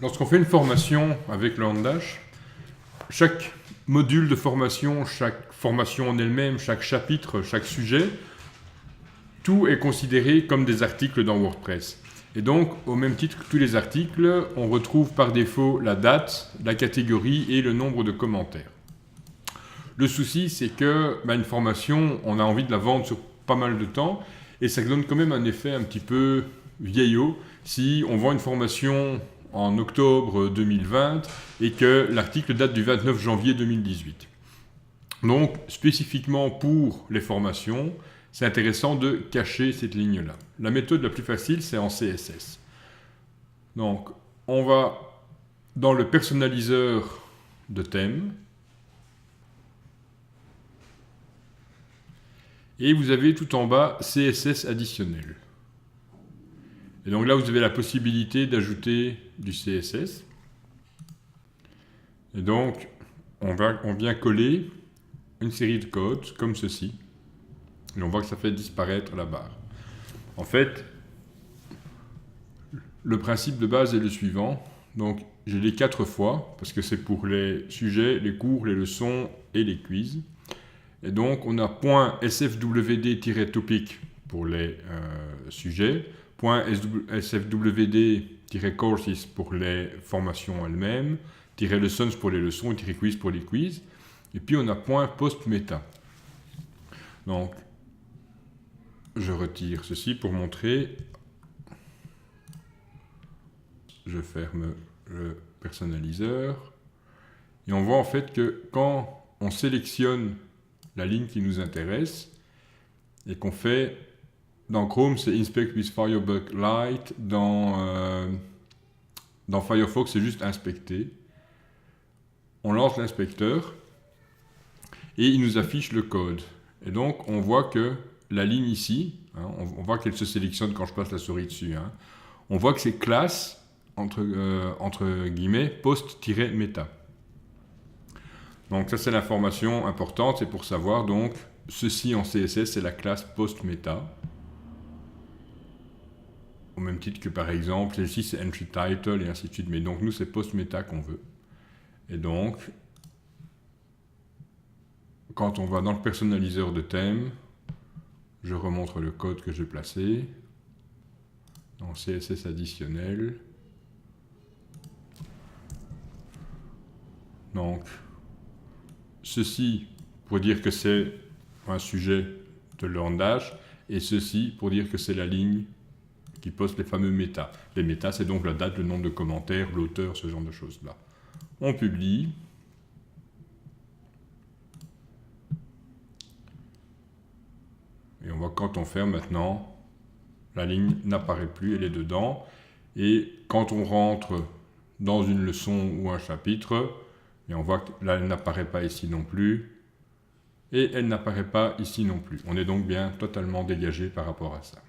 Lorsqu'on fait une formation avec le Handdash, chaque module de formation, chaque formation en elle-même, chaque chapitre, chaque sujet, tout est considéré comme des articles dans WordPress. Et donc, au même titre que tous les articles, on retrouve par défaut la date, la catégorie et le nombre de commentaires. Le souci, c'est que une formation, on a envie de la vendre sur pas mal de temps, et ça donne quand même un effet un petit peu vieillot si on vend une formation en octobre 2020 et que l'article date du 29 janvier 2018. Donc, spécifiquement pour les formations, c'est intéressant de cacher cette ligne-là. La méthode la plus facile, c'est en CSS. Donc, on va dans le personnaliseur de thème, et vous avez tout en bas CSS additionnel. Et donc là, vous avez la possibilité d'ajouter du CSS. Et donc, on vient coller une série de codes comme ceci. Et on voit que ça fait disparaître la barre. En fait, le principe de base est le suivant. Donc, j'ai les 4 fois, parce que c'est pour les sujets, les cours, les leçons et les quiz. Et donc, on a .sfwd-topic pour les sujets, .sfwd-courses pour les formations elles-mêmes, -lessons pour les leçons et -quiz pour les quiz. Et puis, on a .post-meta. Donc, je retire ceci pour montrer. Je ferme le personnaliseur. Et on voit en fait que quand on sélectionne la ligne qui nous intéresse et qu'on fait, dans Chrome c'est Inspect with Firebug Lite, dans Firefox c'est juste Inspecter. On lance l'inspecteur et il nous affiche le code. Et donc on voit que la ligne ici, on voit qu'elle se sélectionne quand je passe la souris dessus. On voit que c'est classe, entre guillemets, post-meta. Donc ça c'est l'information importante, c'est pour savoir donc ceci en CSS c'est la classe post-meta. Au même titre que par exemple, ici c'est entry title et ainsi de suite, mais donc nous c'est post-meta qu'on veut. Et donc, quand on va dans le personnaliseur de thème, je remontre le code que j'ai placé, dans CSS additionnel. Donc, ceci pour dire que c'est un sujet de le Handdash, et ceci pour dire que c'est la ligne qui poste les fameux méta. Les méta, c'est donc la date, le nombre de commentaires, l'auteur, ce genre de choses-là. On publie. Et on voit que quand on ferme maintenant, la ligne n'apparaît plus, elle est dedans. Et quand on rentre dans une leçon ou un chapitre, et on voit que là, elle n'apparaît pas ici non plus. Et elle n'apparaît pas ici non plus. On est donc bien totalement dégagé par rapport à ça.